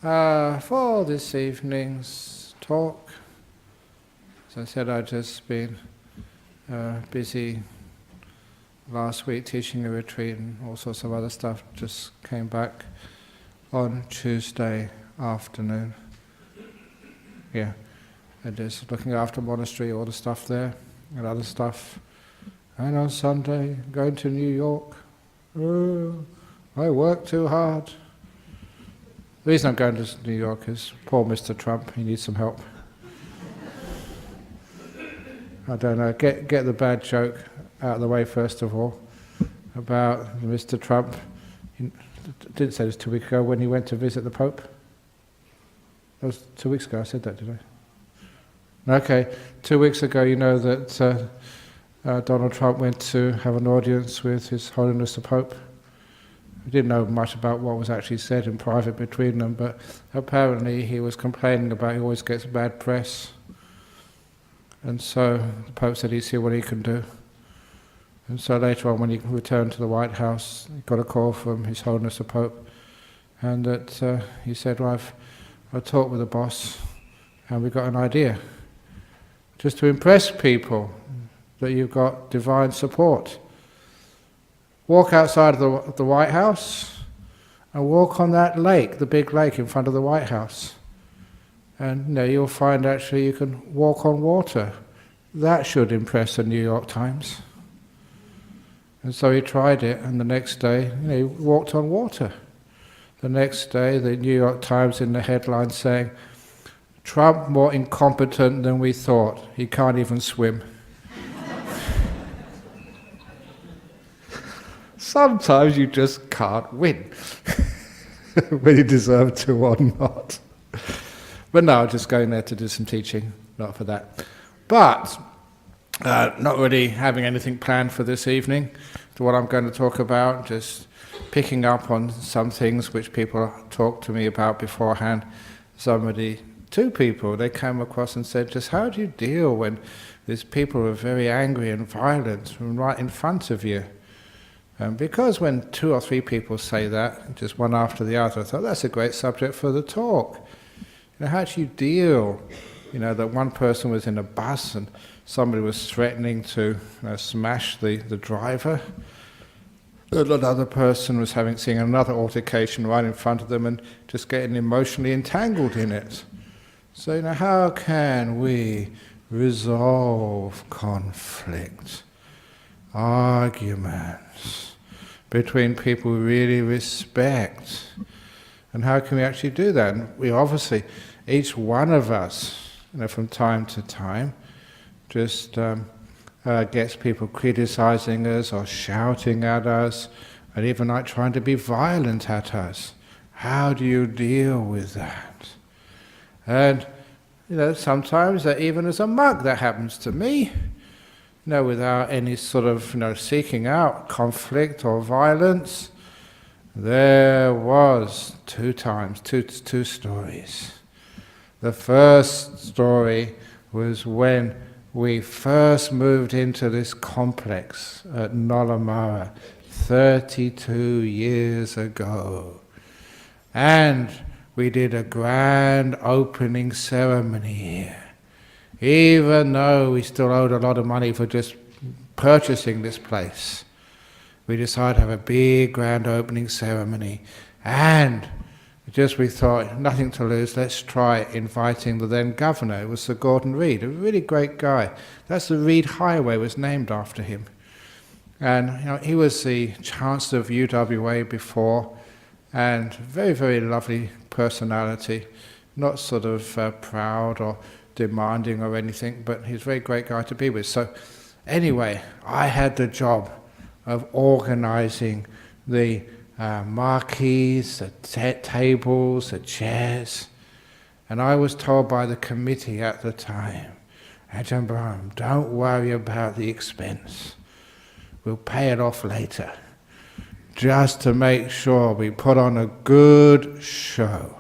For this evening's talk, as I said, I've just been busy last week teaching a retreat and all sorts of other stuff. Just came back on Tuesday afternoon. Yeah, and just looking after monastery, all the stuff there, and other stuff. And on Sunday, going to New York. Oh, I work too hard. The reason I'm going to New York is poor Mr. Trump, he needs some help. I don't know, get the bad joke out of the way first of all, about Mr. Trump. He didn't say this 2 weeks ago when he went to visit the Pope. That was 2 weeks ago, I said that, did I? Okay, 2 weeks ago you know that Donald Trump went to have an audience with His Holiness the Pope. We didn't know much about what was actually said in private between them, but apparently he was complaining about he always gets bad press. And so the Pope said he'd see what he can do. And so later on, when he returned to the White House, he got a call from His Holiness the Pope, and that he said, well, I've talked with the boss, and we've got an idea. Just to impress people that you've got divine support. Walk outside of the White House and walk on that lake, the big lake in front of the White House. And you'll find actually you can walk on water. That should impress the New York Times. And so he tried it, and the next day, he walked on water. The next day, the New York Times in the headline saying, Trump more incompetent than we thought. He can't even swim. Sometimes you just can't win, whether you deserve to or not. But no, just going there to do some teaching, not for that. But not really having anything planned for this evening. To what I'm going to talk about, just picking up on some things which people talked to me about beforehand. Two people, they came across and said, just how do you deal when these people are very angry and violent right in front of you? Because when 2 or 3 people say that, just one after the other, I thought that's a great subject for the talk. How do you deal, that one person was in a bus and somebody was threatening to smash the driver. Another person was seeing another altercation right in front of them and just getting emotionally entangled in it. So, how can we resolve conflict, arguments between people we really respect? And how can we actually do that? And we obviously, each one of us, from time to time, just gets people criticizing us or shouting at us, and even like trying to be violent at us. How do you deal with that? And sometimes even as a monk that happens to me, without any sort of seeking out conflict or violence. There was 2 times, two stories. The first story was when we first moved into this complex at Nolamara 32 years ago. And we did a grand opening ceremony here. Even though we still owed a lot of money for just purchasing this place, we decided to have a big grand opening ceremony. And we thought, nothing to lose, let's try inviting the then governor. It was Sir Gordon Reed, a really great guy. That's the Reed Highway, was named after him. And he was the Chancellor of UWA before, and very, very lovely personality, not sort of proud or demanding or anything, but he's a very great guy to be with. So anyway, I had the job of organizing the marquees, the tables, the chairs. And I was told by the committee at the time, Ajahn Brahm, don't worry about the expense. We'll pay it off later. Just to make sure we put on a good show.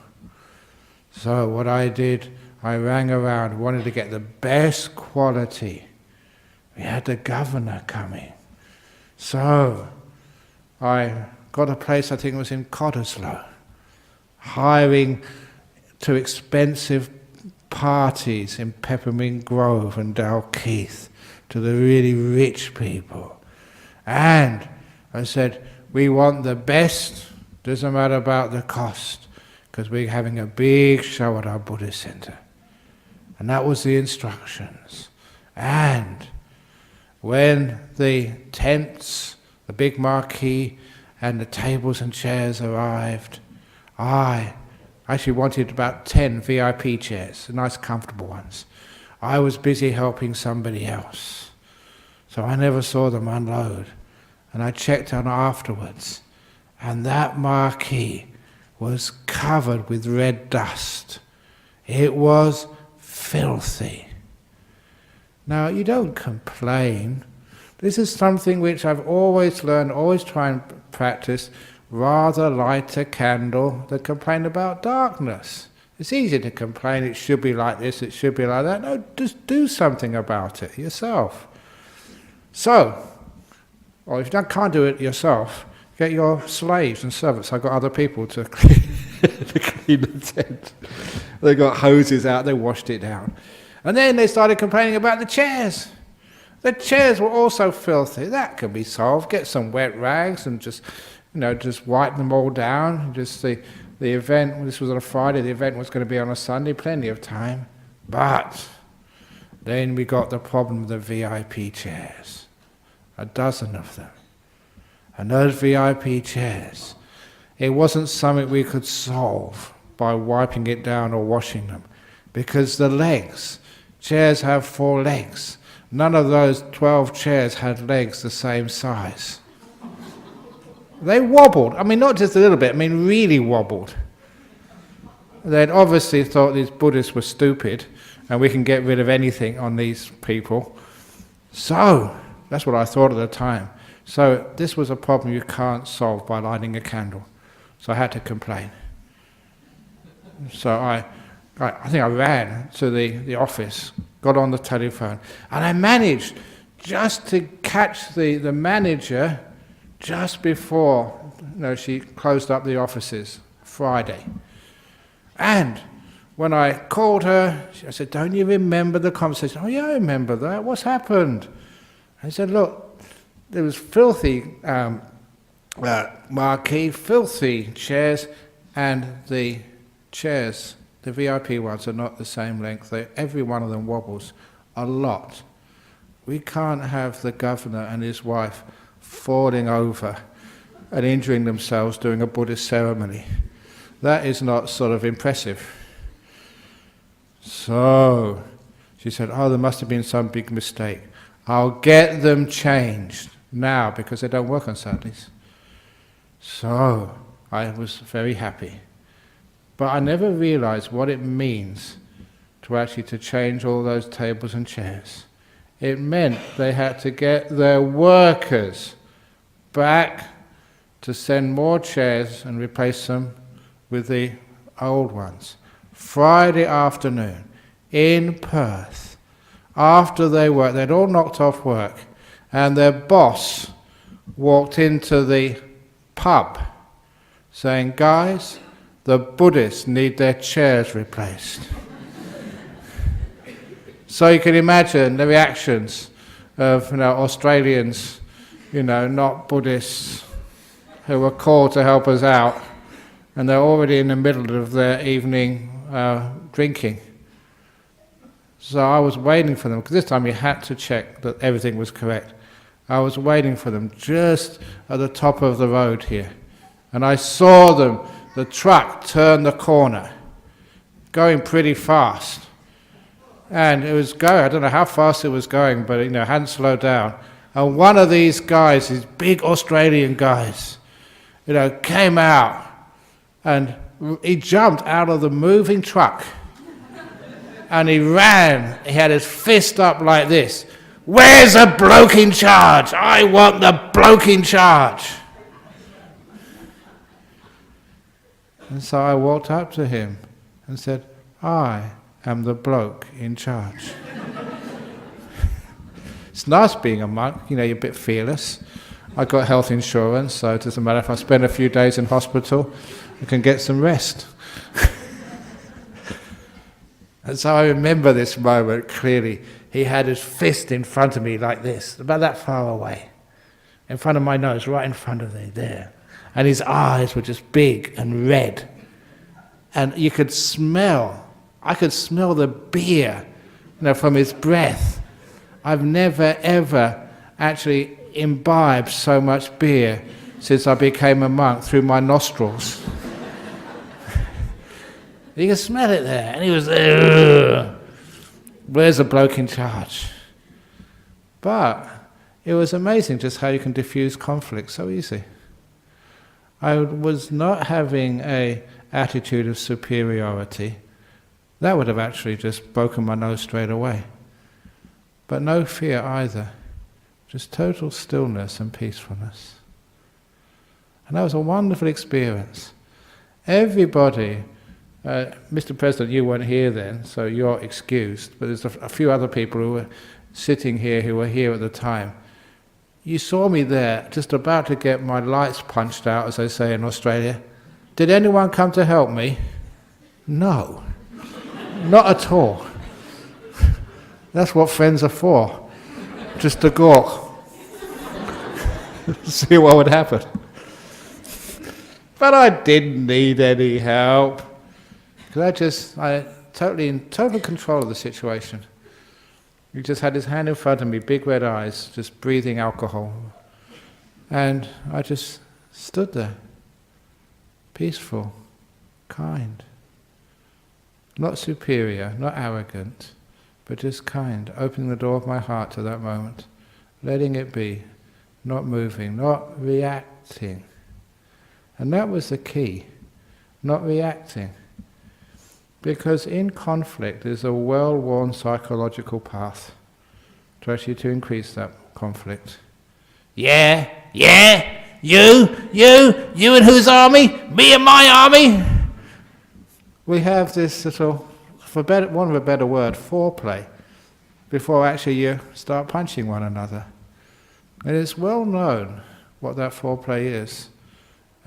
So what I did, I rang around, wanted to get the best quality. We had the governor coming. So I got a place, I think it was in Cottesloe, hiring to expensive parties in Peppermint Grove and Dalkeith, to the really rich people. And I said, we want the best, doesn't matter about the cost, because we're having a big show at our Buddhist center. And that was the instructions. And when the tents, the big marquee, and the tables and chairs arrived, I actually wanted about 10 VIP chairs, nice comfortable ones. I was busy helping somebody else, so I never saw them unload. And I checked on afterwards, and that marquee was covered with red dust. It was filthy. Now, you don't complain. This is something which I've always learned, always try and practice. Rather light a candle than complain about darkness. It's easy to complain, it should be like this, it should be like that. No, just do something about it yourself. So, or if you can't do it yourself, get your slaves and servants. I've got other people to clean the tent. They got hoses out, they washed it down. And then they started complaining about the chairs. The chairs were also filthy. That could be solved. Get some wet rags and just wipe them all down. Just the event, this was on a Friday, the event was going to be on a Sunday, plenty of time. But then we got the problem of the VIP chairs. A dozen of them. And those VIP chairs, it wasn't something we could solve by wiping it down or washing them. Because the legs, chairs have 4 legs. None of those 12 chairs had legs the same size. They wobbled. I mean, not just a little bit, I mean really wobbled. They'd obviously thought these Buddhists were stupid and we can get rid of anything on these people. So, that's what I thought at the time. So, this was a problem you can't solve by lighting a candle. So I had to complain. So I think I ran to the office, got on the telephone, and I managed just to catch the manager just before she closed up the offices, Friday. And when I called her, I said, "Don't you remember the conversation?" "Oh yeah, I remember that. What's happened?" I said, "Look, there was filthy marquee, filthy chairs, and the chairs, the VIP ones, are not the same length. Every one of them wobbles a lot. We can't have the governor and his wife falling over and injuring themselves doing a Buddhist ceremony. That is not sort of impressive." So she said, "Oh, there must have been some big mistake. I'll get them changed now because they don't work on Saturdays." So I was very happy. But I never realized what it means to change all those tables and chairs. It meant they had to get their workers back to send more chairs and replace them with the old ones. Friday afternoon in Perth, after they worked, they'd all knocked off work, and their boss walked into the pub saying, "Guys, the Buddhists need their chairs replaced." So you can imagine the reactions of Australians, not Buddhists, who were called to help us out, and they're already in the middle of their evening drinking. So I was waiting for them, because this time you had to check that everything was correct. I was waiting for them just at the top of the road here, and I saw them, the truck turn the corner, going pretty fast. And it was going, I don't know how fast it was going, but it hadn't slowed down. And one of these guys, these big Australian guys, came out, and he jumped out of the moving truck. And he ran, he had his fist up like this. "Where's the bloke in charge? I want the bloke in charge." And so I walked up to him and said, "I am the bloke in charge." It's nice being a monk, you're a bit fearless. I've got health insurance, so it doesn't matter if I spend a few days in hospital, I can get some rest. And so I remember this moment clearly. He had his fist in front of me like this, about that far away, in front of my nose, right in front of me, there. And his eyes were just big and red. And you could smell, I could smell the beer, from his breath. I've never ever actually imbibed so much beer since I became a monk through my nostrils. You can smell it there. And he was there. Where's the bloke in charge? But it was amazing just how you can diffuse conflict so easy. I was not having an attitude of superiority. That would have actually just broken my nose straight away. But no fear either. Just total stillness and peacefulness. And that was a wonderful experience. Everybody, Mr. President, you weren't here then, so you're excused, but there's a few other people who were sitting here who were here at the time. You saw me there, just about to get my lights punched out, as they say in Australia. Did anyone come to help me? No. Not at all. That's what friends are for. Just to gawk. See what would happen. But I didn't need any help. Because I totally in total control of the situation. He just had his hand in front of me, big red eyes, just breathing alcohol. And I just stood there, peaceful, kind. Not superior, not arrogant, but just kind, opening the door of my heart to that moment, letting it be, not moving, not reacting. And that was the key, not reacting. Because in conflict there's a well-worn psychological path to increase that conflict. Yeah, you and whose army? Me and my army? We have this little, for want of a better word, foreplay, before actually you start punching one another. And it's well known what that foreplay is,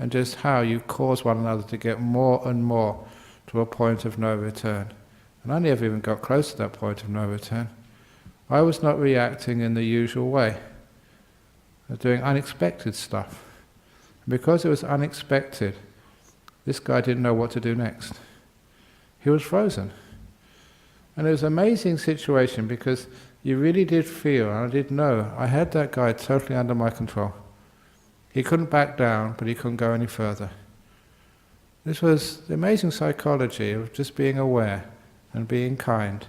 and just how you cause one another to get more and more to a point of no return. And I never even got close to that point of no return. I was not reacting in the usual way. I was doing unexpected stuff. And because it was unexpected, this guy didn't know what to do next. He was frozen. And it was an amazing situation because you really did feel, and I did know, I had that guy totally under my control. He couldn't back down, but he couldn't go any further. This was the amazing psychology of just being aware and being kind,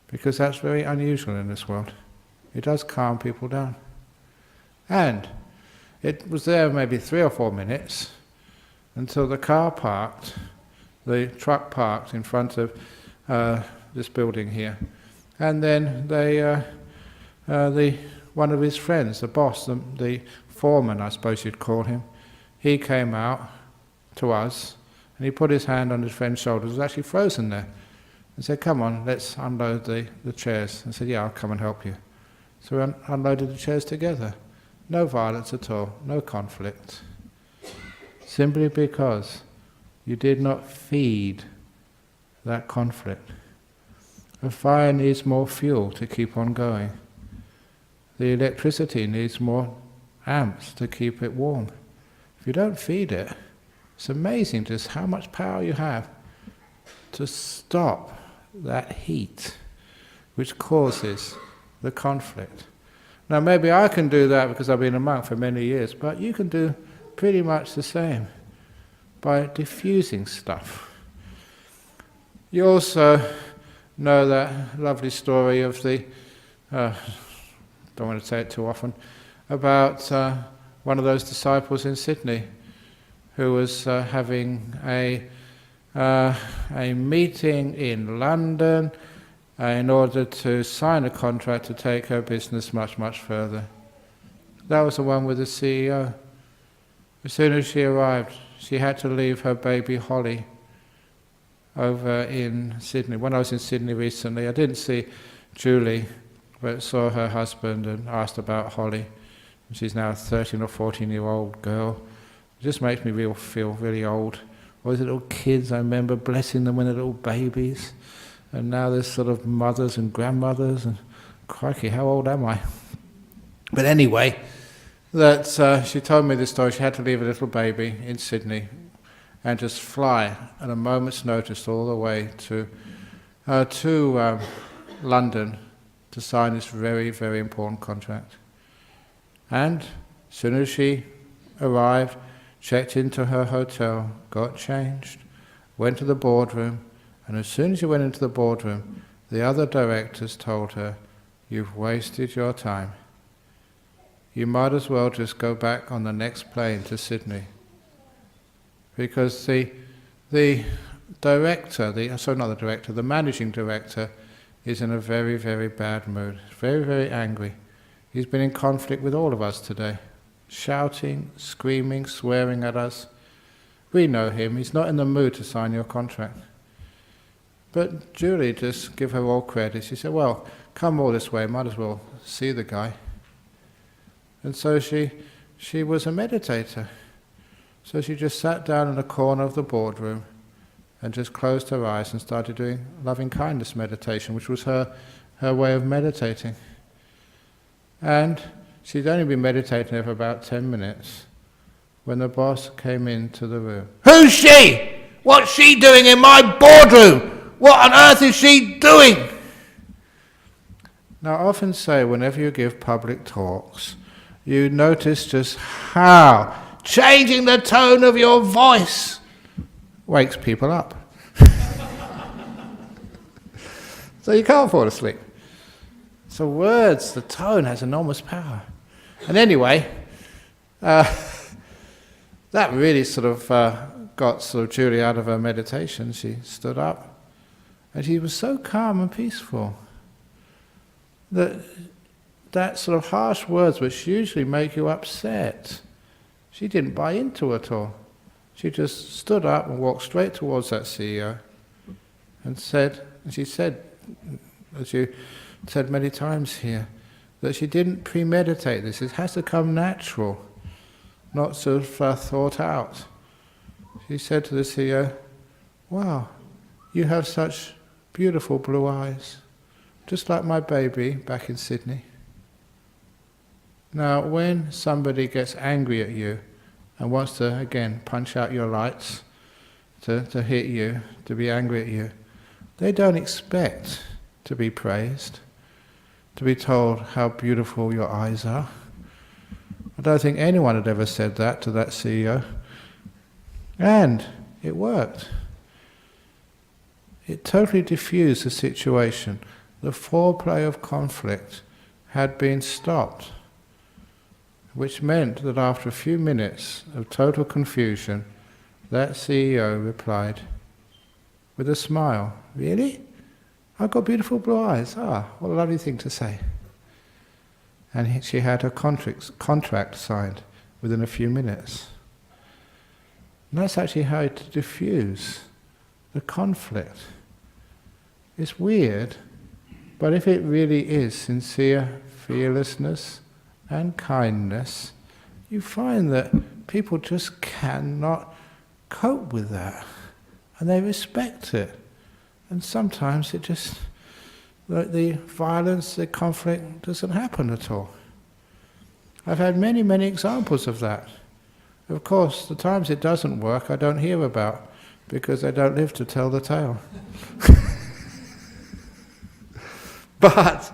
because that's very unusual in this world. It does calm people down. And it was there maybe 3 or 4 minutes until the car parked, the truck parked in front of this building here. And then one of his friends, the boss, the foreman I suppose you'd call him, he came out to us and he put his hand on his friend's shoulder. He was actually frozen there. And said, come on, let's unload the chairs. I said, yeah, I'll come and help you. So we unloaded the chairs together. No violence at all, no conflict. Simply because you did not feed that conflict. A fire needs more fuel to keep on going. The electricity needs more amps to keep it warm. If you don't feed it, it's amazing just how much power you have to stop that heat which causes the conflict. Now maybe I can do that because I've been a monk for many years, but you can do pretty much the same by diffusing stuff. You also know that lovely story of the, don't want to say it too often, about one of those disciples in Sydney who was having a meeting in London in order to sign a contract to take her business much, much further. That was the one with the CEO. As soon as she arrived, she had to leave her baby Holly over in Sydney. When I was in Sydney recently, I didn't see Julie, but saw her husband and asked about Holly. She's now a 13 or 14-year-old girl. It just makes me feel really old. All these little kids, I remember blessing them when they're little babies. And now there's sort of mothers and grandmothers, and crikey, how old am I? But anyway, that she told me this story. She had to leave a little baby in Sydney and just fly at a moment's notice all the way to London to sign this very, very important contract. And as soon as she arrived, checked into her hotel, got changed, went to the boardroom, and as soon as she went into the boardroom, the other directors told her, "You've wasted your time. You might as well just go back on the next plane to Sydney." Because the managing director is in a very, very bad mood, very, very angry. He's been in conflict with all of us today, shouting, screaming, swearing at us. We know him, he's not in the mood to sign your contract. But Julie just give her all credit. She said, "Well, come all this way, might as well see the guy." And so she was a meditator. So she just sat down in a corner of the boardroom and just closed her eyes and started doing loving kindness meditation, which was her way of meditating. And she'd only been meditating there for about 10 minutes when the boss came into the room. "Who's she? What's she doing in my boardroom? What on earth is she doing?" Now I often say whenever you give public talks, you notice just how changing the tone of your voice wakes people up. So you can't fall asleep. So words, the tone has enormous power. And anyway, that really sort of got sort of Julie out of her meditation. She stood up and she was so calm and peaceful that sort of harsh words which usually make you upset, she didn't buy into at all. She just stood up and walked straight towards that CEO and she said, as you said many times here, that she didn't premeditate this. It has to come natural, not sort of thought out. She said to the CEO, "Wow, you have such beautiful blue eyes, just like my baby back in Sydney." Now, when somebody gets angry at you and wants to, again, punch out your lights, to hit you, to be angry at you, they don't expect to be praised, to be told how beautiful your eyes are. I don't think anyone had ever said that to that CEO. And it worked. It totally diffused the situation. The foreplay of conflict had been stopped, which meant that after a few minutes of total confusion, that CEO replied with a smile, "Really? I've got beautiful blue eyes. Ah, what a lovely thing to say." And she had her contract signed within a few minutes. And that's actually how to diffuse the conflict. It's weird, but if it really is sincere fearlessness and kindness, you find that people just cannot cope with that, and they respect it. And sometimes it just, the violence, the conflict doesn't happen at all. I've had many, many examples of that. Of course, the times it doesn't work I don't hear about, because I don't live to tell the tale. But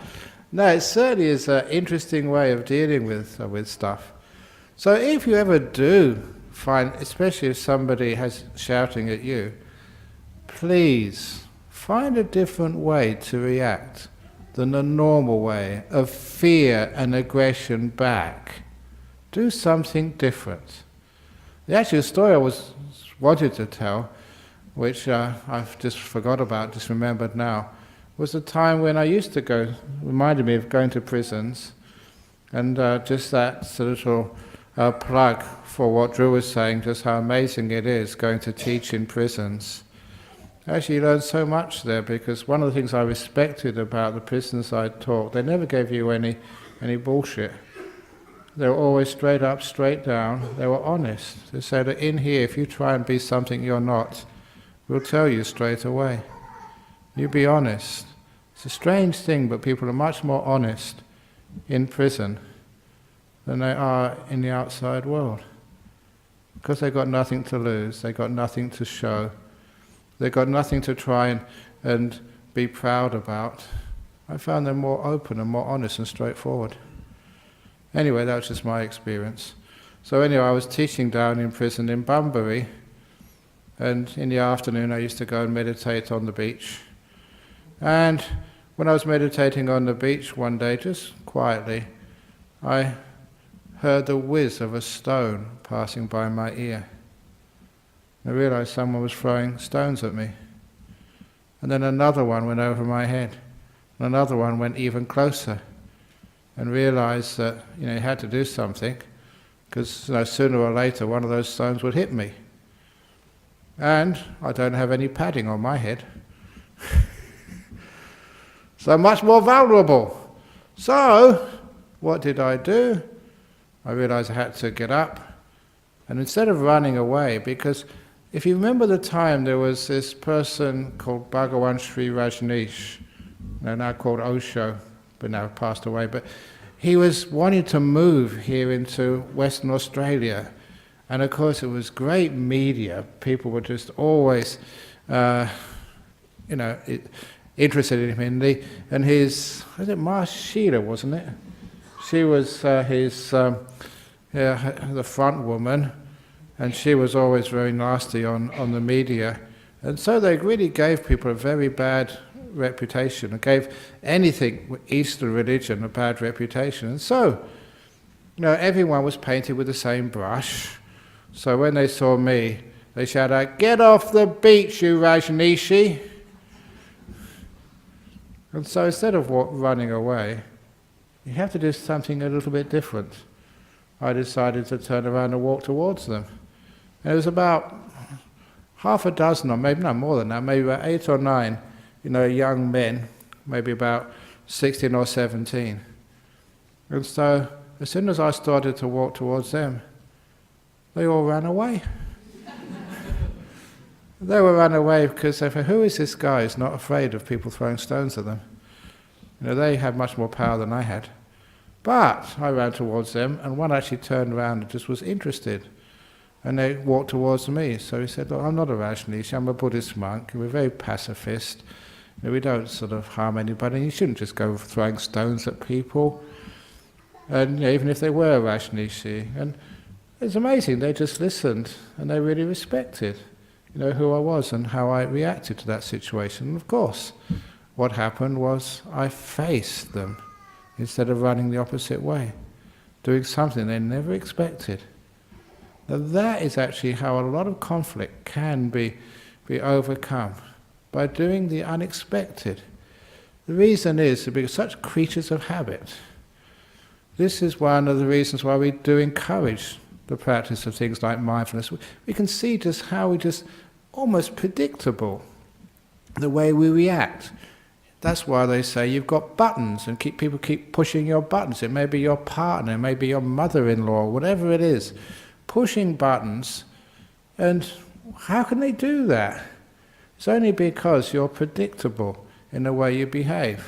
no, it certainly is an interesting way of dealing with stuff. So if you ever do find, especially if somebody is shouting at you, please find a different way to react than the normal way of fear and aggression back. Do something different. The actual story I wanted to tell, which I've just forgot about, just remembered now, was the time when I used to go, reminded me of going to prisons, and just that sort of plug for what Drew was saying, just how amazing it is going to teach in prisons. I actually learned so much there, because one of the things I respected about the prisons I taught, they never gave you any bullshit. They were always straight up, straight down. They were honest. They said that in here, if you try and be something you're not, we'll tell you straight away. You be honest. It's a strange thing, but people are much more honest in prison than they are in the outside world. Because they've got nothing to lose, they've got nothing to show, they've got nothing to try and be proud about. I found them more open and more honest and straightforward. Anyway, that was just my experience. So anyway, I was teaching down in prison in Bunbury, and in the afternoon I used to go and meditate on the beach. And when I was meditating on the beach one day, just quietly, I heard the whiz of a stone passing by my ear. I realized someone was throwing stones at me. And then another one went over my head. And another one went even closer. And realized that, you had to do something, because sooner or later one of those stones would hit me. And I don't have any padding on my head. So I'm much more vulnerable. So, what did I do? I realized I had to get up, and instead of running away, because if you remember the time, there was this person called Bhagawan Sri Rajneesh, now called Osho, but now passed away, but he was wanting to move here into Western Australia, and of course it was great media. People were just always, interested in him. And his, was it Ma Sheila, wasn't it? She was the front woman, and she was always very nasty on the media. And so they really gave people a very bad reputation, and gave anything Eastern religion a bad reputation. And so, everyone was painted with the same brush. So when they saw me, they shouted out, "Get off the beach, you Rajneeshi!" And so instead of running away, you have to do something a little bit different. I decided to turn around and walk towards them. And it was about half a dozen, or maybe not more than that, maybe about 8 or 9, young men, maybe about 16 or 17. And so as soon as I started to walk towards them, they all ran away. They were run away because they thought, who is this guy who's not afraid of people throwing stones at them? They had much more power than I had. But I ran towards them, and one actually turned around and just was interested. And they walked towards me. So he said, "Look, I'm not a Rajneesh, I'm a Buddhist monk. We're very pacifist. We don't sort of harm anybody. You shouldn't just go throwing stones at people. And even if they were Rajneeshi." And it's amazing, they just listened, and they really respected who I was and how I reacted to that situation. And of course, what happened was I faced them instead of running the opposite way, doing something they never expected. Now that is actually how a lot of conflict can be overcome, by doing the unexpected. The reason is that we're such creatures of habit. This is one of the reasons why we do encourage the practice of things like mindfulness. We can see just how we just almost predictable the way we react. That's why they say you've got buttons, and people keep pushing your buttons. It may be your partner, it may be your mother-in-law, whatever it is, pushing buttons. And how can they do that? It's only because you're predictable in the way you behave.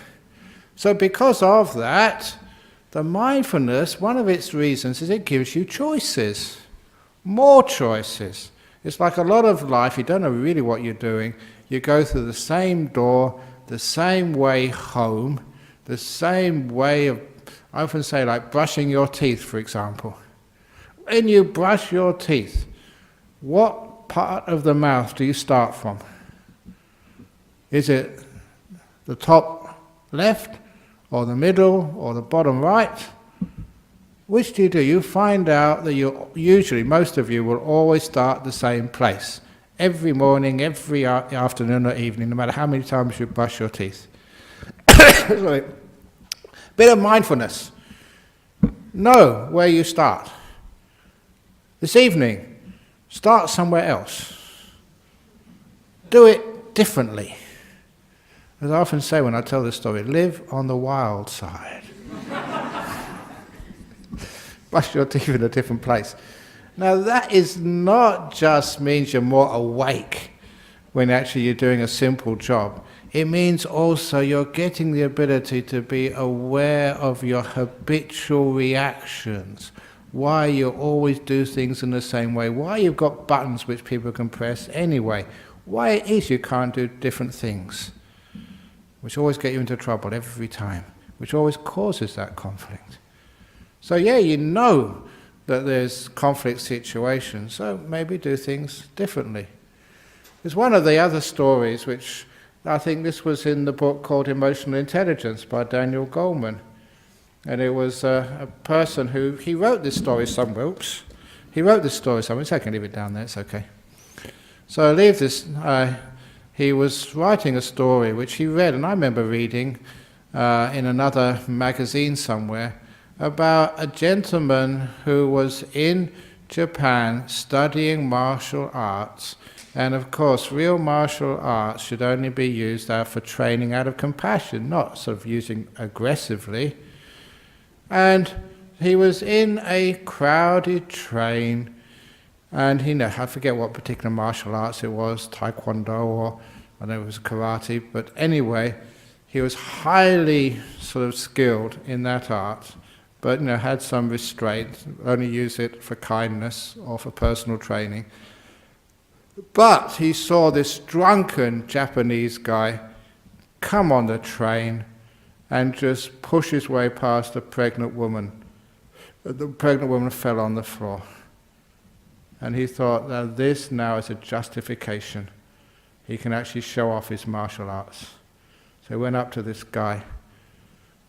So because of that, the mindfulness, one of its reasons is it gives you choices, more choices. It's like a lot of life, you don't know really what you're doing. You go through the same door, the same way home, the same way of, I often say, like brushing your teeth, for example. When you brush your teeth, what part of the mouth do you start from? Is it the top left, or the middle, or the bottom right? Which do? You find out that usually, most of you will always start the same place. Every morning, every afternoon or evening, no matter how many times you brush your teeth. Sorry. Bit of mindfulness. Know where you start. This evening, start somewhere else. Do it differently. As I often say when I tell this story, live on the wild side. Brush your teeth in a different place. Now that is not just means you're more awake when actually you're doing a simple job. It means also you're getting the ability to be aware of your habitual reactions, why you always do things in the same way, why you've got buttons which people can press anyway, why it is you can't do different things, which always get you into trouble every time, which always causes that conflict. So yeah, you know that there's conflict situations, so maybe do things differently. There's one of the other stories which I think this was in the book called Emotional Intelligence by Daniel Goleman. And it was a person who, he wrote this story somewhere, he wrote this story somewhere, so I can leave it down there, it's okay. So I leave this, he was writing a story which he read, and I remember reading in another magazine somewhere, about a gentleman who was in Japan studying martial arts. And of course, real martial arts should only be used for training out of compassion, not sort of using aggressively. And he was in a crowded train, and I forget what particular martial arts it was, Taekwondo or I know it was karate, but anyway, he was highly sort of skilled in that art, but had some restraint, only use it for kindness or for personal training. But he saw this drunken Japanese guy come on the train and just push his way past a pregnant woman. The pregnant woman fell on the floor. And he thought, this now is a justification. He can actually show off his martial arts. So he went up to this guy,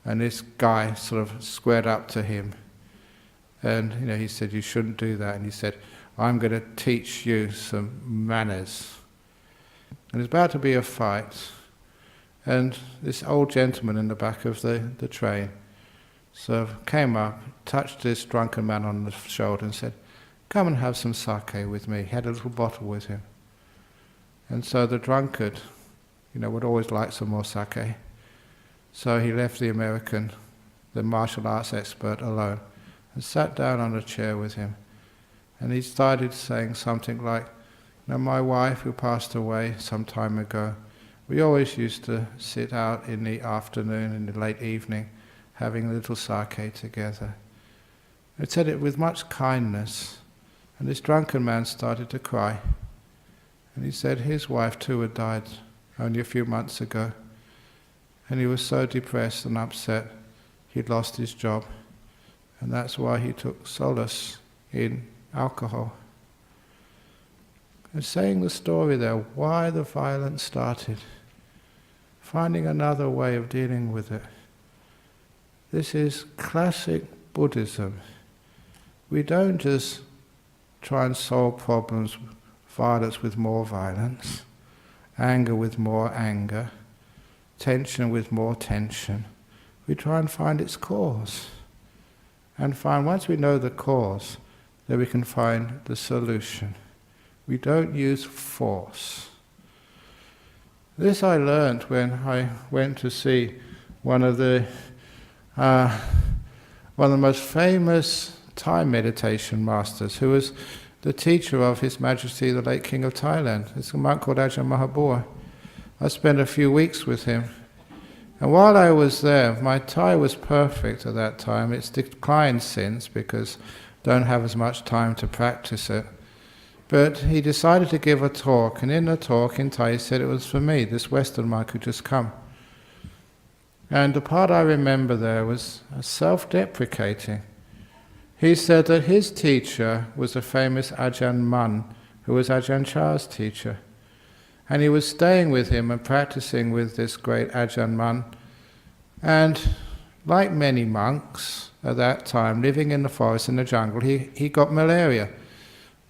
and this guy sort of squared up to him. And he said, you shouldn't do that. And he said, I'm going to teach you some manners. And there's about to be a fight. And this old gentleman in the back of the train sort of came up, touched this drunken man on the shoulder and said, come and have some sake with me. He had a little bottle with him. And so the drunkard, would always like some more sake. So he left the American, the martial arts expert, alone and sat down on a chair with him. And he started saying something like, my wife, who passed away some time ago, we always used to sit out in the afternoon, in the late evening, having a little sake together. He said it with much kindness, and this drunken man started to cry. And he said his wife too had died only a few months ago, and he was so depressed and upset he'd lost his job, and that's why he took solace in alcohol. And saying the story there, why the violence started, finding another way of dealing with it. This is classic Buddhism. We don't just try and solve problems, violence with more violence, anger with more anger, tension with more tension. We try and find its cause. And once we know the cause, then we can find the solution. We don't use force. This I learned when I went to see one of the most famous Thai meditation masters, who was the teacher of His Majesty the late King of Thailand. It's a monk called Ajahn Brahmavamso. I spent a few weeks with him. And while I was there, my Thai was perfect at that time. It's declined since because I don't have as much time to practice it. But he decided to give a talk, and in the talk in Thai he said it was for me, this Western monk who just come. And the part I remember there was self-deprecating. He said that his teacher was a famous Ajahn Mun, who was Ajahn Chah's teacher. And he was staying with him and practicing with this great Ajahn Mun. And like many monks at that time, living in the forest, in the jungle, he got malaria.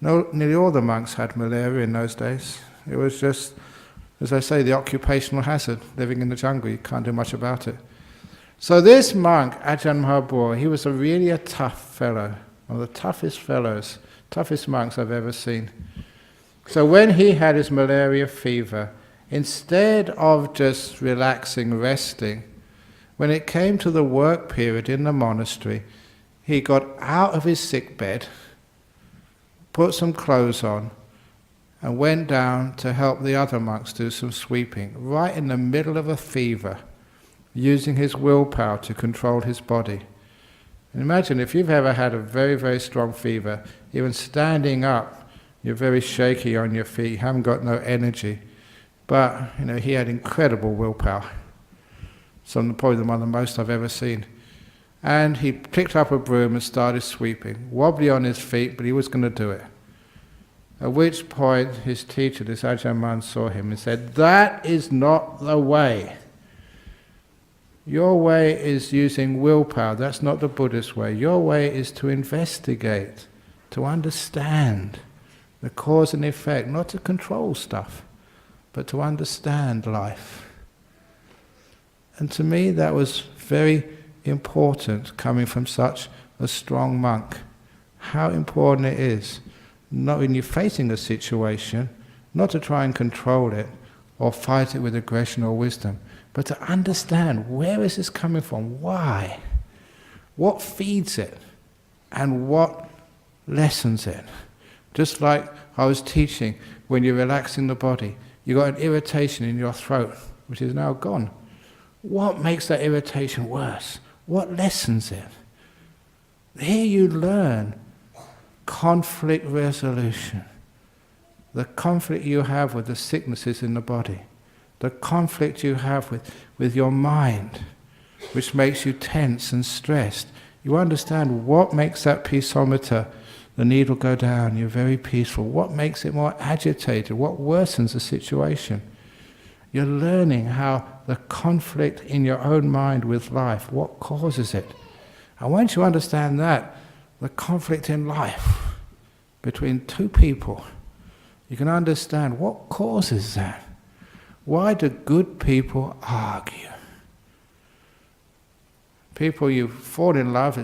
Nearly all the monks had malaria in those days. It was just, as I say, the occupational hazard, living in the jungle. You can't do much about it. So this monk, Ajahn Brahmavamso, he was really a tough fellow, one of the toughest fellows, toughest monks I've ever seen. So when he had his malaria fever, instead of just relaxing, resting, when it came to the work period in the monastery, he got out of his sick bed, put some clothes on, and went down to help the other monks do some sweeping, right in the middle of a fever, using his willpower to control his body. And imagine if you've ever had a very, very strong fever, even standing up, you're very shaky on your feet, you haven't got no energy. But, he had incredible willpower. Probably one of the most I've ever seen. And he picked up a broom and started sweeping, wobbly on his feet, but he was going to do it. At which point his teacher, this Ajahn Brahmavamso, saw him and said, "That is not the way. Your way is using willpower, that's not the Buddhist way. Your way is to investigate, to understand the cause and effect, not to control stuff, but to understand life." And to me that was very important, coming from such a strong monk. How important it is, not when you're facing a situation, not to try and control it or fight it with aggression or wisdom, but to understand, where is this coming from? Why? What feeds it? And what lessens it? Just like I was teaching, when you're relaxing the body, you got an irritation in your throat, which is now gone. What makes that irritation worse? What lessens it? Here you learn conflict resolution. The conflict you have with the sicknesses in the body. The conflict you have with your mind, which makes you tense and stressed. You understand what makes that peaceometer, the needle go down, you're very peaceful. What makes it more agitated? What worsens the situation? You're learning how the conflict in your own mind with life, what causes it? And once you understand that, the conflict in life between two people, you can understand what causes that. Why do good people argue? People you fall in love,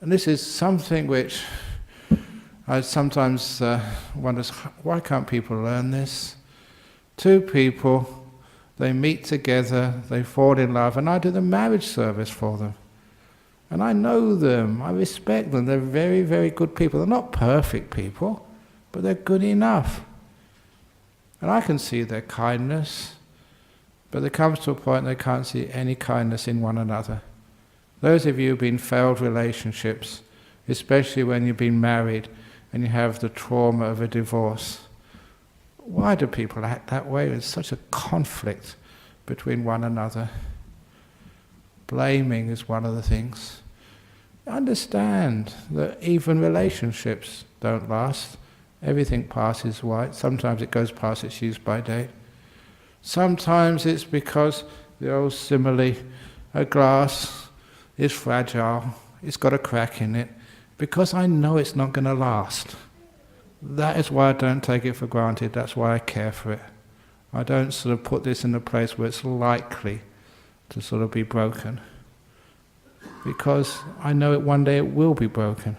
and this is something which I sometimes wonder, why can't people learn this? Two people, they meet together, they fall in love, and I do the marriage service for them. And I know them, I respect them, they're very, very good people. They're not perfect people, but they're good enough. And I can see their kindness, but there comes to a point they can't see any kindness in one another. Those of you who've been in failed relationships, especially when you've been married and you have the trauma of a divorce, why do people act that way? There's such a conflict between one another. Blaming is one of the things. Understand that even relationships don't last. Everything passes away. Sometimes it goes past its use-by date. Sometimes it's because the old simile, a glass is fragile, it's got a crack in it, because I know it's not going to last. That is why I don't take it for granted, that's why I care for it. I don't sort of put this in a place where it's likely to sort of be broken. Because I know it one day it will be broken.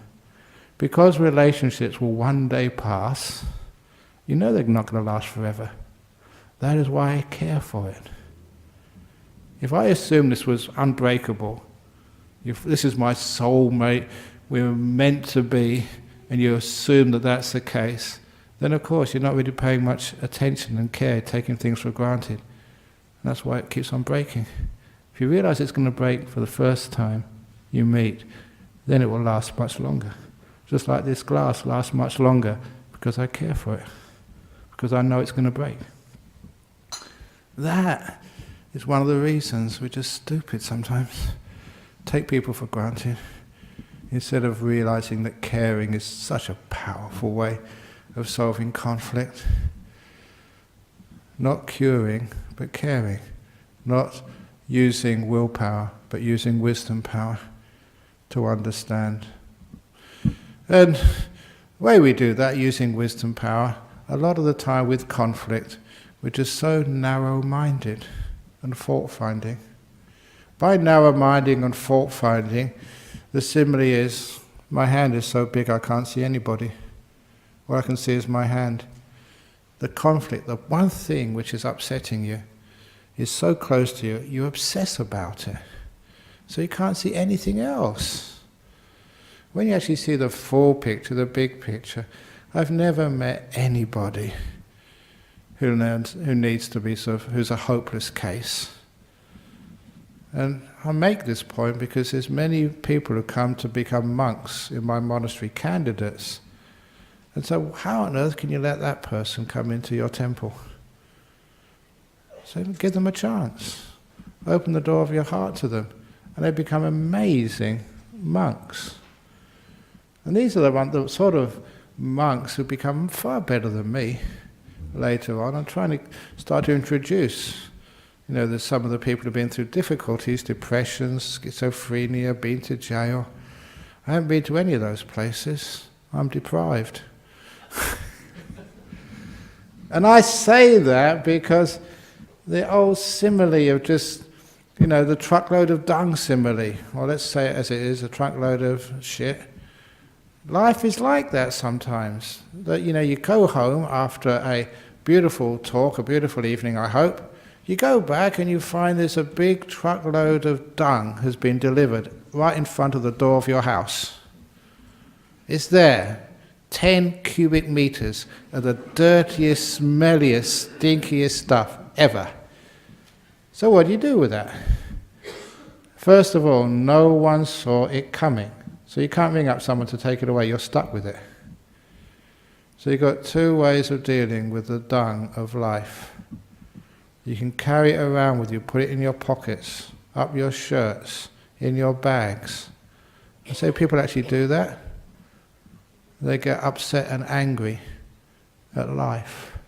Because relationships will one day pass, you know they're not going to last forever. That is why I care for it. If I assume this was unbreakable, if this is my soulmate, we're meant to be, and you assume that that's the case, then of course you're not really paying much attention and care, taking things for granted. And that's why it keeps on breaking. If you realize it's going to break for the first time you meet, then it will last much longer. Just like this glass lasts much longer because I care for it, because I know it's going to break. That is one of the reasons we're just stupid sometimes. Take people for granted instead of realizing that caring is such a powerful way of solving conflict. Not curing, but caring. Not using willpower, but using wisdom power to understand. And the way we do that, using wisdom power, a lot of the time with conflict, we're just so narrow-minded and fault-finding. By narrow-minding and fault-finding, the simile is, my hand is so big I can't see anybody. All I can see is my hand. The conflict, the one thing which is upsetting you, is so close to you, you obsess about it. So you can't see anything else. When you actually see the full picture, the big picture, I've never met anybody who needs to be who's a hopeless case. And I make this point because there's many people who come to become monks in my monastery, candidates. And so how on earth can you let that person come into your temple? So give them a chance. Open the door of your heart to them. And they become amazing monks. And these are the sort of monks who become far better than me later on. I'm trying to start to introduce, there's some of the people who've been through difficulties, depressions, schizophrenia, been to jail. I haven't been to any of those places. I'm deprived. And I say that because the old simile of just, the truckload of dung simile, or let's say it as it is, a truckload of shit. Life is like that sometimes. That, you go home after a beautiful talk, a beautiful evening, I hope. You go back and you find there's a big truckload of dung has been delivered right in front of the door of your house. It's there. 10 cubic meters of the dirtiest, smelliest, stinkiest stuff ever. So what do you do with that? First of all, no one saw it coming. So you can't ring up someone to take it away, you're stuck with it. So you've got two ways of dealing with the dung of life. You can carry it around with you, put it in your pockets, up your shirts, in your bags. And so people actually do that. They get upset and angry at life.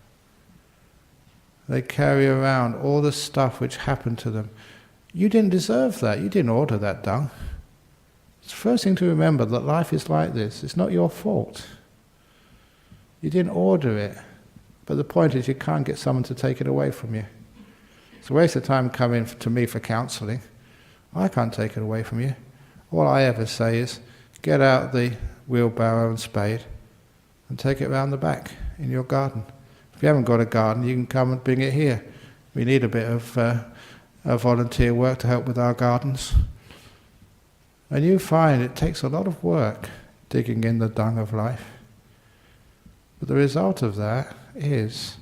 They carry around all the stuff which happened to them. You didn't deserve that. You didn't order that dung. It's the first thing to remember, that life is like this. It's not your fault. You didn't order it. But the point is, you can't get someone to take it away from you. It's a waste of time coming to me for counselling. I can't take it away from you. All I ever say is, get out the wheelbarrow and spade and take it round the back in your garden. If you haven't got a garden, you can come and bring it here. We need a bit of volunteer work to help with our gardens. And you find it takes a lot of work digging in the dung of life. But the result of that is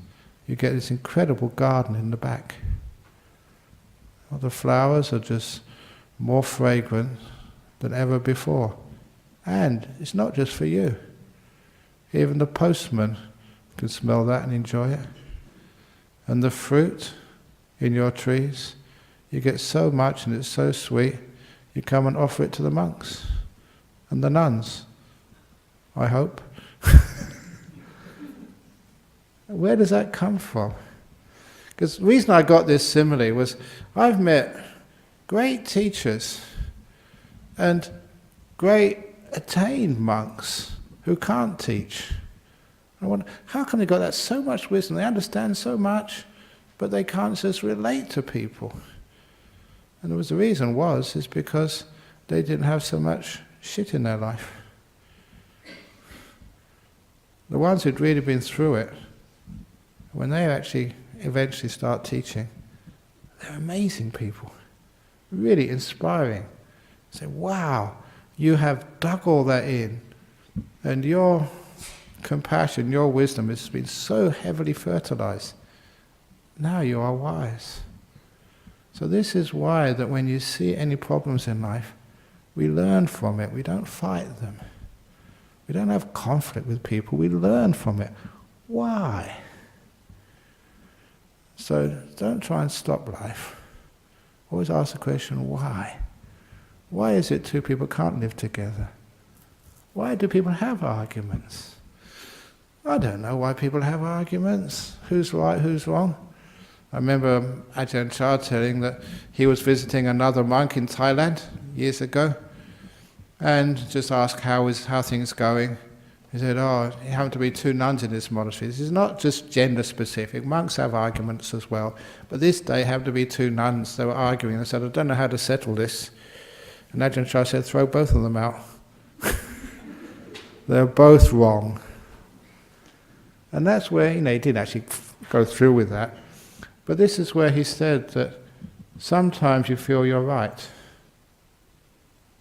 you get this incredible garden in the back. Well, the flowers are just more fragrant than ever before. And it's not just for you. Even the postman can smell that and enjoy it. And the fruit in your trees, you get so much and it's so sweet, you come and offer it to the monks and the nuns, I hope. Where does that come from? Because the reason I got this simile was I've met great teachers and great attained monks who can't teach. I wonder, how come they got that so much wisdom? They understand so much, but they can't just relate to people. And the reason is because they didn't have so much shit in their life. The ones who'd really been through it, when they actually eventually start teaching, they're amazing people, really inspiring. Say, wow, you have dug all that in, and your compassion, your wisdom has been so heavily fertilized. Now you are wise. So this is why that when you see any problems in life, we learn from it. We don't fight them. We don't have conflict with people. We learn from it. Why? So don't try and stop life. Always ask the question, why? Why is it two people can't live together? Why do people have arguments? I don't know why people have arguments. Who's right, who's wrong? I remember Ajahn Chah telling that he was visiting another monk in Thailand years ago and just asked how things going. He said, it happened to be two nuns in this monastery. This is not just gender specific. Monks have arguments as well. But this day happened to be two nuns. They were arguing. They said, I don't know how to settle this. And Ajahn Chah said, throw both of them out. They're both wrong. And that's where, he didn't actually go through with that. But this is where he said that sometimes you feel you're right.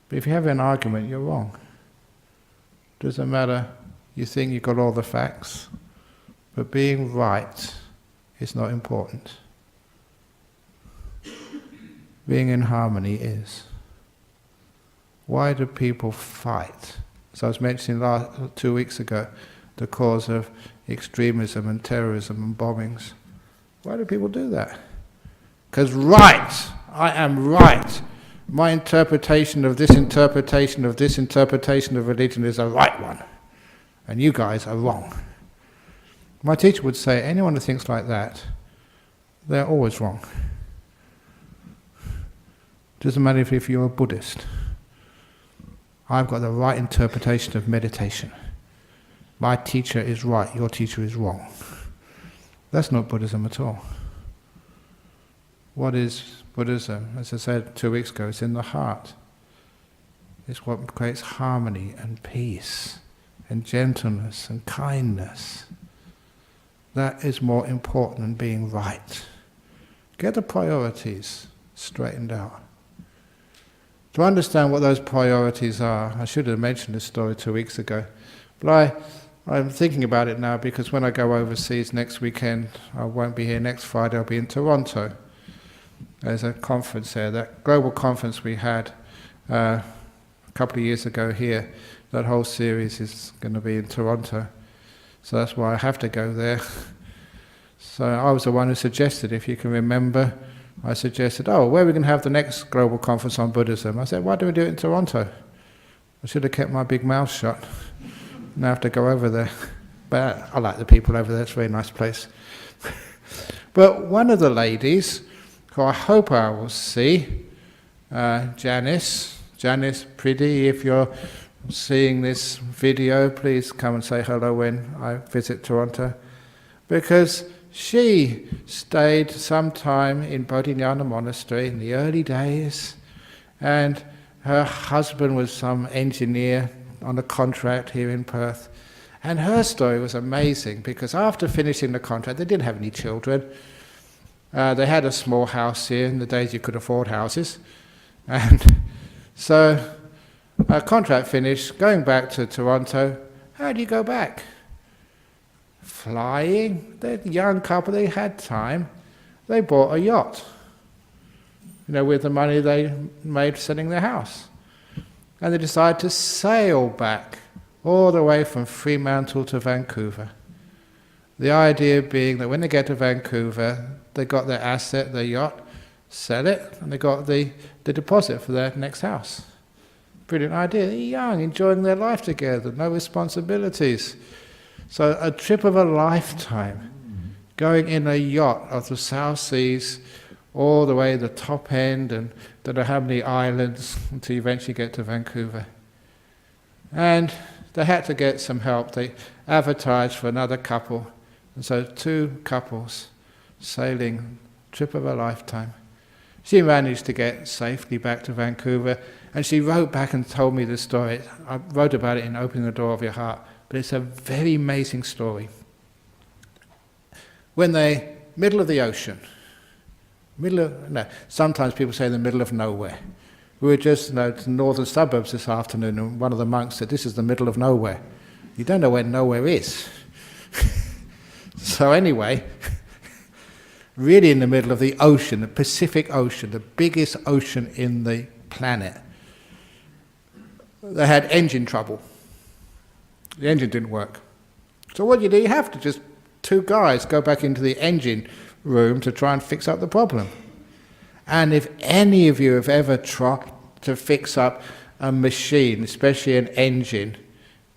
But if you have an argument, you're wrong. Doesn't matter You think you've got all the facts, but being right is not important. Being in harmony is. Why do people fight? As I was mentioning 2 weeks ago, the cause of extremism and terrorism and bombings. Why do people do that? Because I am right. My interpretation of this interpretation of this interpretation of religion is a right one. And you guys are wrong. My teacher would say, anyone who thinks like that, they're always wrong. Doesn't matter if you're a Buddhist. I've got the right interpretation of meditation. My teacher is right, your teacher is wrong. That's not Buddhism at all. What is Buddhism? As I said 2 weeks ago, it's in the heart. It's what creates harmony and peace and gentleness and kindness. That is more important than being right. Get the priorities straightened out. To understand what those priorities are, I should have mentioned this story 2 weeks ago, but I'm thinking about it now because when I go overseas next weekend, I won't be here next Friday, I'll be in Toronto. There's a conference there, that global conference we had a couple of years ago here. That whole series is going to be in Toronto, so that's why I have to go there. So I was the one who suggested, if you can remember, I suggested, where are we going to have the next global conference on Buddhism? I said, why don't we do it in Toronto? I should have kept my big mouth shut. Now I have to go over there. But I like the people over there, it's a very nice place. But one of the ladies, who I hope I will see, Janice, Priddy, if you're seeing this video, please come and say hello when I visit Toronto. Because she stayed some time in Bodhinyana Monastery in the early days, and her husband was some engineer on a contract here in Perth. And her story was amazing, because after finishing the contract, they didn't have any children. They had a small house here in the days you could afford houses. And so her contract finished, going back to Toronto. How do you go back? Flying. They're a young couple, they had time. They bought a yacht, with the money they made selling their house. And they decided to sail back all the way from Fremantle to Vancouver. The idea being that when they get to Vancouver, they got their asset, their yacht, sell it, and they got the deposit for their next house. Brilliant idea. They're young, enjoying their life together, no responsibilities. So a trip of a lifetime, going in a yacht of the South Seas, all the way to the top end, and don't know how many islands until you eventually get to Vancouver. And they had to get some help. They advertised for another couple, and so 2 couples sailing, trip of a lifetime. She managed to get safely back to Vancouver, and she wrote back and told me the story. I wrote about it in Opening the Door of Your Heart, but it's a very amazing story. When they, middle of the ocean, sometimes people say the middle of nowhere. We were just to the northern suburbs this afternoon, and one of the monks said, this is the middle of nowhere. You don't know where nowhere is. So anyway, really in the middle of the ocean, the Pacific Ocean, the biggest ocean in the planet. They had engine trouble. The engine didn't work. So what do? You have to just, 2 guys go back into the engine room to try and fix up the problem. And if any of you have ever tried to fix up a machine, especially an engine,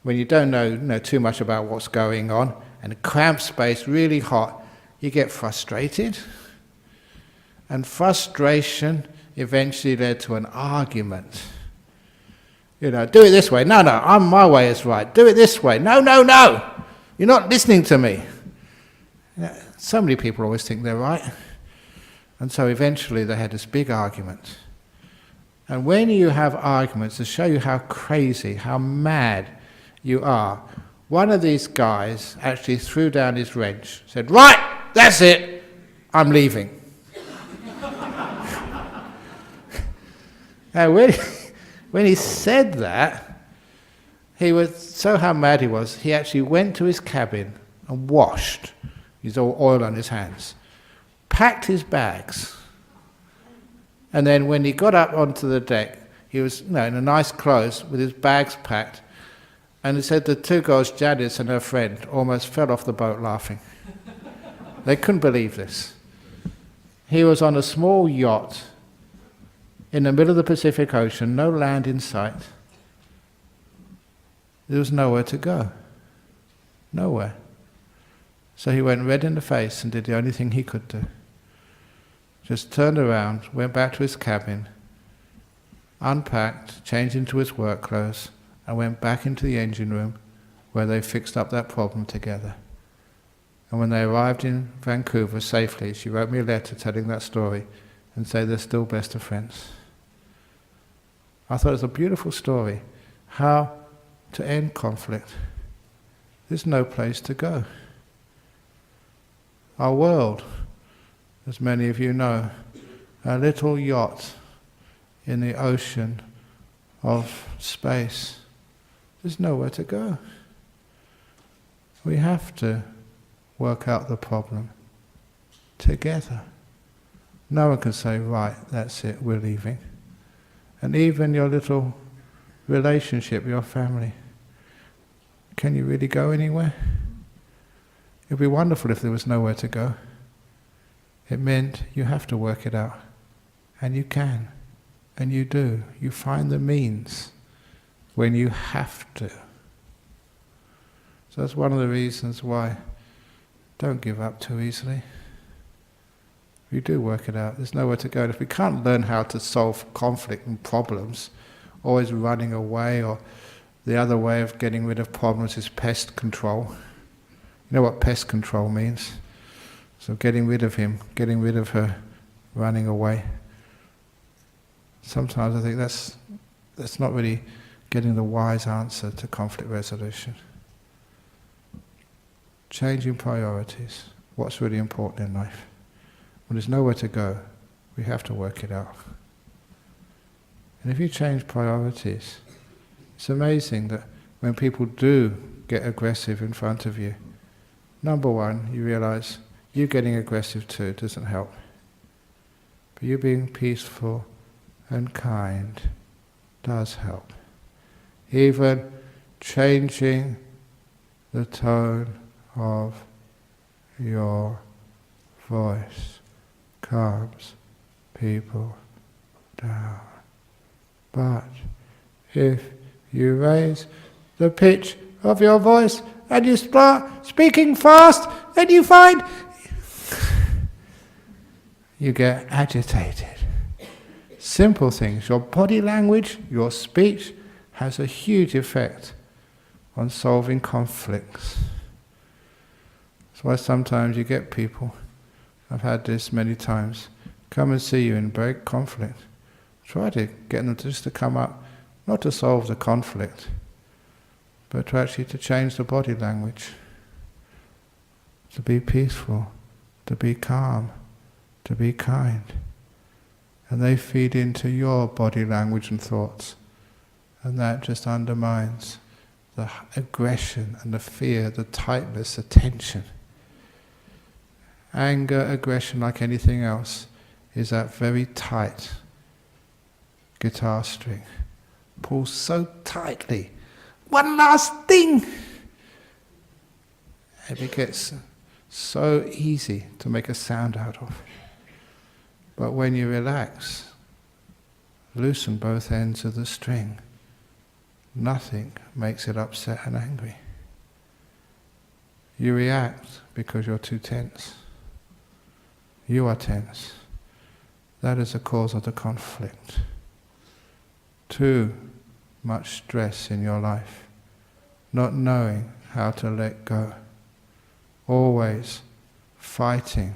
when you don't know too much about what's going on, and a cramped space, really hot, you get frustrated. And frustration eventually led to an argument. Do it this way. No, my way is right. Do it this way. No. You're not listening to me. So many people always think they're right. And so eventually they had this big argument. And when you have arguments, to show you how crazy, how mad you are, one of these guys actually threw down his wrench, said, right, that's it, I'm leaving. Now when he said that, He was so how mad he was, he actually went to his cabin and washed his oil on his hands, packed his bags, and then when he got up onto the deck, he was in a nice clothes with his bags packed, and he said the two girls, Janice and her friend, almost fell off the boat laughing. They couldn't believe this. He was on a small yacht in the middle of the Pacific Ocean, no land in sight. There was nowhere to go. Nowhere. So he went red in the face and did the only thing he could do. Just turned around, went back to his cabin, unpacked, changed into his work clothes, and went back into the engine room where they fixed up that problem together. And when they arrived in Vancouver safely, she wrote me a letter telling that story and said they're still best of friends. I thought it was a beautiful story. How to end conflict. There's no place to go. Our world, as many of you know, a little yacht in the ocean of space. There's nowhere to go. We have to work out the problem together. No one can say, right, that's it, we're leaving. And even your little relationship, your family, can you really go anywhere? It would be wonderful if there was nowhere to go. It meant you have to work it out. And you can. And you do. You find the means when you have to. So that's one of the reasons why don't give up too easily. We do work it out. There's nowhere to go. And if we can't learn how to solve conflict and problems, always running away, or the other way of getting rid of problems is pest control. You know what pest control means? So getting rid of him, getting rid of her, running away. Sometimes I think that's not really getting the wise answer to conflict resolution. Changing priorities. What's really important in life? When there's nowhere to go, we have to work it out. And if you change priorities, it's amazing that when people do get aggressive in front of you, number one, you realize you getting aggressive too doesn't help. But you being peaceful and kind does help. Even changing the tone of your voice calms people down. But if you raise the pitch of your voice and you start speaking fast, then you find you get agitated. Simple things. Your body language, your speech has a huge effect on solving conflicts. That's why sometimes you get people, I've had this many times, come and see you in break conflict. Try to get them just to come up, not to solve the conflict, but to actually to change the body language, to be peaceful, to be calm, to be kind. And they feed into your body language and thoughts, and that just undermines the aggression and the fear, the tightness, the tension. Anger, aggression, like anything else, is that very tight guitar string. Pulls so tightly. One last thing! And it gets so easy to make a sound out of. But when you relax, loosen both ends of the string, nothing makes it upset and angry. You react because you're too tense. You are tense. That is the cause of the conflict. Too much stress in your life, not knowing how to let go, always fighting,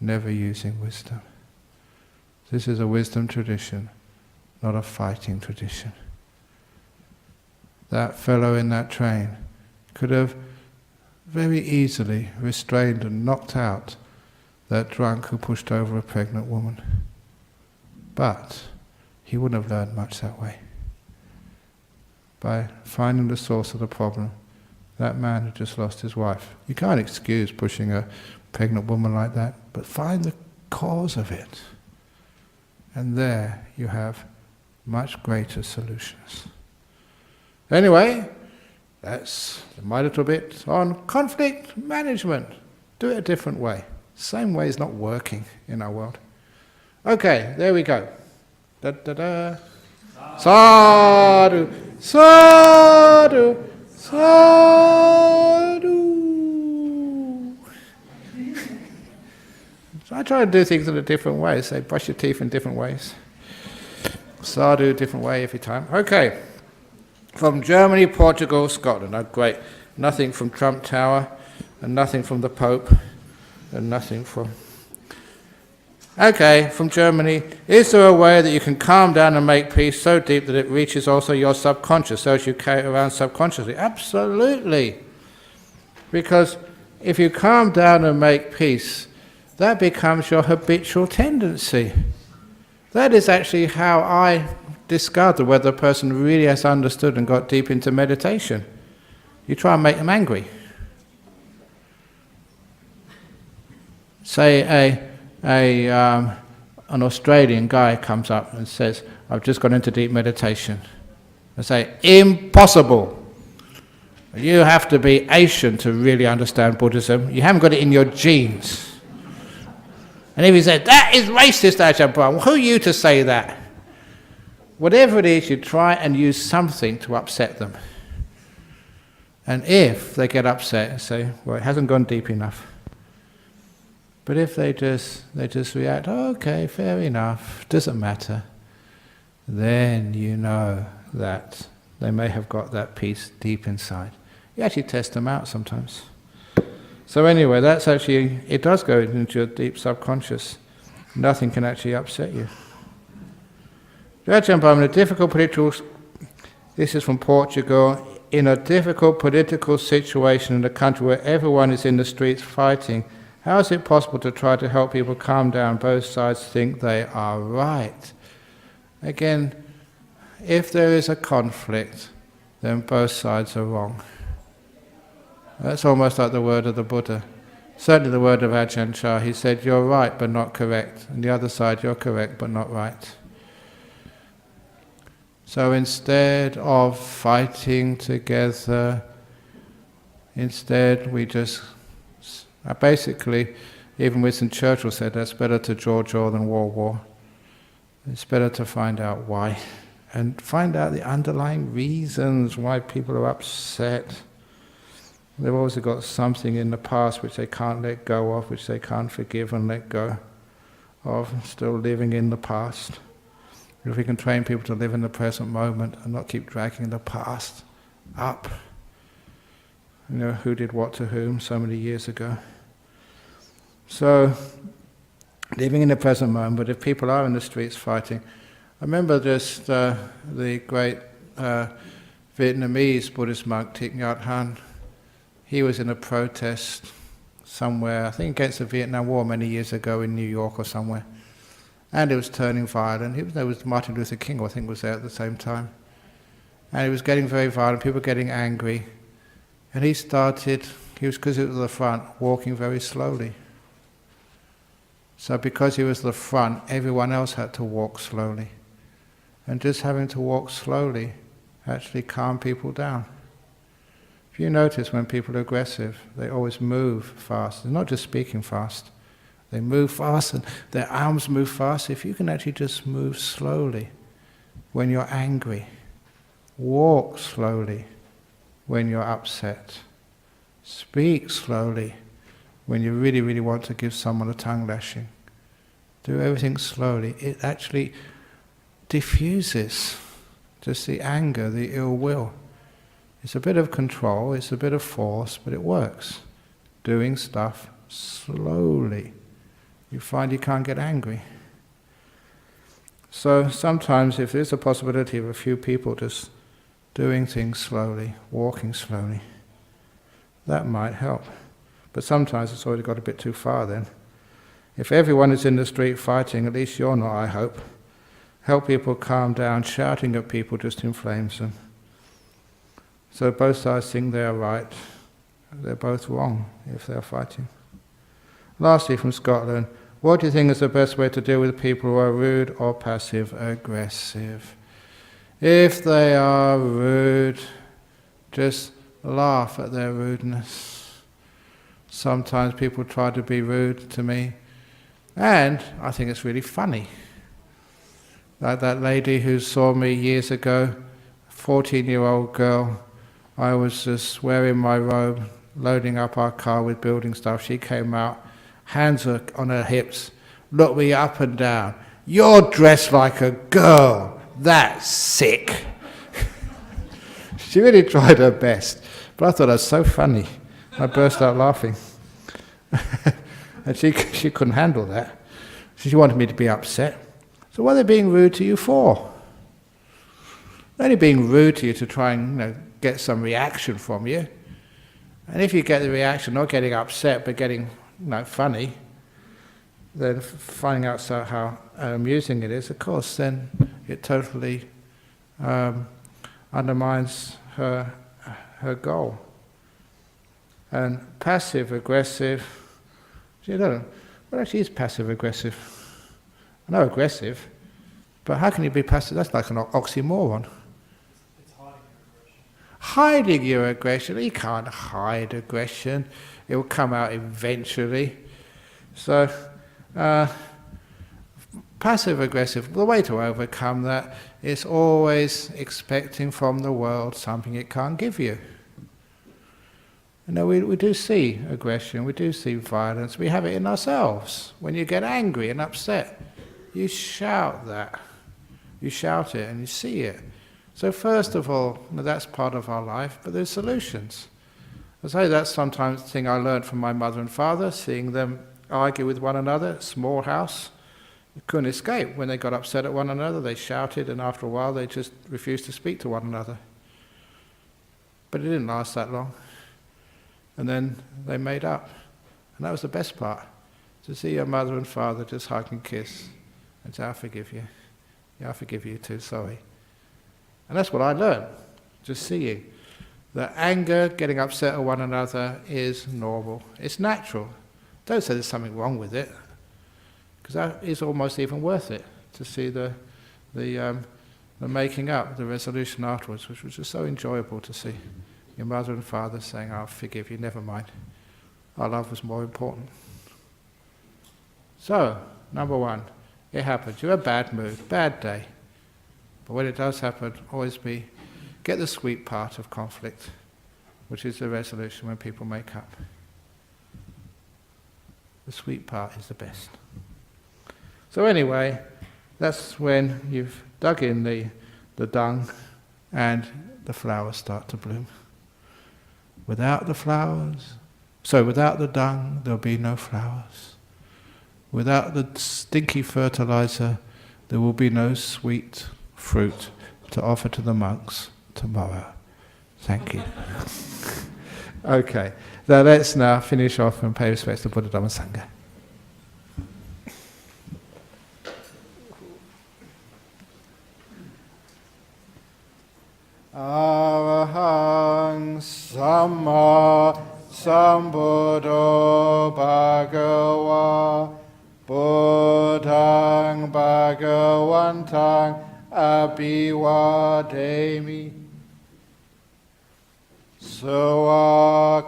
never using wisdom. This is a wisdom tradition, not a fighting tradition. That fellow in that train could have very easily restrained and knocked out that drunk who pushed over a pregnant woman. But he wouldn't have learned much that way. by finding the source of the problem. That man had just lost his wife. You can't excuse pushing a pregnant woman like that, but find the cause of it. And there you have much greater solutions. Anyway, that's my little bit on conflict management. Do it a different way. Same way is not working in our world. Okay, there we go. Da da da. Sadhu, sadhu, sadhu. So I try to do things in a different way. Say, brush your teeth in different ways. Sadhu, different way every time. Okay. From Germany, Portugal, Scotland. Oh, great. Nothing from Trump Tower, and nothing from the Pope, and nothing from... Okay, from Germany. Is there a way that you can calm down and make peace so deep that it reaches also your subconscious, so as you carry it around subconsciously? Absolutely. Because if you calm down and make peace, that becomes your habitual tendency. That is actually how I discover whether a person really has understood and got deep into meditation. You try and make them angry. Say an Australian guy comes up and says, I've just gone into deep meditation. I say, impossible. You have to be Asian to really understand Buddhism. You haven't got it in your genes. And if he said, that is racist, Ajahn Brahmavamso, who are you to say that? Whatever it is, you try and use something to upset them. And if they get upset and say, well, it hasn't gone deep enough. But if they just react, oh, okay, fair enough, doesn't matter, then you know that they may have got that peace deep inside. You actually test them out sometimes. So anyway, that's actually, it does go into your deep subconscious. Nothing can actually upset you. Ajahn Brahmavamso, in a difficult political, this is from Portugal, in a difficult political situation in a country where everyone is in the streets fighting, how is it possible to try to help people calm down? Both sides think they are right. Again, if there is a conflict, then both sides are wrong. That's almost like the word of the Buddha. Certainly the word of Ajahn Chah. He said, you're right but not correct. And the other side, you're correct but not right. So instead of fighting together, instead we just... basically, even Winston Churchill said, that's better to jaw than war. It's better to find out why. And find out the underlying reasons why people are upset. They've always got something in the past which they can't let go of, which they can't forgive and let go of, still living in the past. If we can train people to live in the present moment and not keep dragging the past up, you know, who did what to whom so many years ago. So, living in the present moment, but if people are in the streets fighting, I remember just the great Vietnamese Buddhist monk Thich Nhat Hanh. He was in a protest somewhere, I think against the Vietnam War many years ago in New York or somewhere. And it was turning violent. There was Martin Luther King, I think, was there at the same time. And it was getting very violent, people were getting angry. And he was, because he was at the front, walking very slowly. So because he was at the front, everyone else had to walk slowly. And just having to walk slowly actually calmed people down. If you notice when people are aggressive, they always move fast. They're not just speaking fast. They move fast and their arms move fast. If you can actually just move slowly when you're angry, walk slowly when you're upset, speak slowly when you really, really want to give someone a tongue lashing. Do everything slowly. It actually diffuses just the anger, the ill will. It's a bit of control, it's a bit of force, but it works. Doing stuff slowly. You find you can't get angry. So sometimes if there's a possibility of a few people just doing things slowly, walking slowly, that might help. But sometimes it's already got a bit too far then. If everyone is in the street fighting, at least you're not, I hope. Help people calm down. Shouting at people just inflames them. So both sides think they are right. They're both wrong if they're fighting. Lastly, from Scotland, what do you think is the best way to deal with people who are rude or passive-aggressive? If they are rude, just laugh at their rudeness. Sometimes people try to be rude to me, and I think it's really funny. Like that lady who saw me years ago, 14-year-old girl, I was just wearing my robe, loading up our car with building stuff. She came out, hands on her hips, looked me up and down. "You're dressed like a girl. That's sick." She really tried her best, but I thought that was so funny. I burst out laughing. And she couldn't handle that. She wanted me to be upset. So what are they being rude to you for? They're only being rude to you to try and get some reaction from you. And if you get the reaction, not getting upset, but getting funny, then finding out how amusing it is, of course, then it totally undermines her goal. And passive-aggressive, what actually is passive-aggressive? I know aggressive, but how can you be passive? That's like an oxymoron. It's hiding your aggression. Hiding your aggression? You can't hide aggression. It will come out eventually. So, passive-aggressive, the way to overcome that is always expecting from the world something it can't give you. We do see aggression, we do see violence, we have it in ourselves. When you get angry and upset, you shout that. You shout it and you see it. So first of all, that's part of our life, but there's solutions. I say that's sometimes the thing I learned from my mother and father, seeing them argue with one another, small house. You couldn't escape. When they got upset at one another, they shouted, and after a while they just refused to speak to one another. But it didn't last that long. And then they made up. And that was the best part, to see your mother and father just hug and kiss and say, "I forgive you. Yeah, I forgive you too, sorry." And that's what I learned, just seeing that anger, getting upset at one another is normal. It's natural. Don't say there's something wrong with it, because that is almost even worth it, to see the making up, the resolution afterwards, which was just so enjoyable to see. Your mother and father saying, "I'll forgive you, never mind. Our love was more important." So, number one, it happens. You're in a bad mood, bad day. But when it does happen, always get the sweet part of conflict, which is the resolution when people make up. The sweet part is the best. So anyway, that's when you've dug in the dung and the flowers start to bloom. Without the dung, there'll be no flowers. Without the stinky fertilizer, there will be no sweet fruit to offer to the monks tomorrow. Thank you. Okay, now let's now finish off and pay respects to Buddha, Dharma, Sangha. Arahang Samma Sambuddho Bhagava Buddhang Bhagavantang Abhivademi Sawakato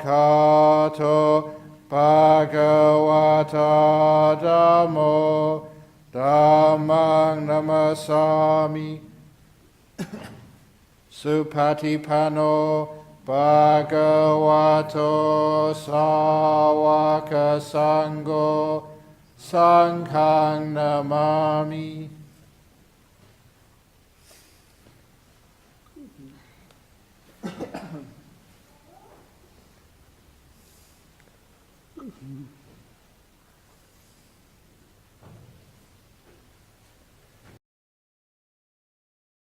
Bhagavata Dhammo Dhammang Namasami Supatipano Bhagavato Sawaka Sangho Sanghang Namami.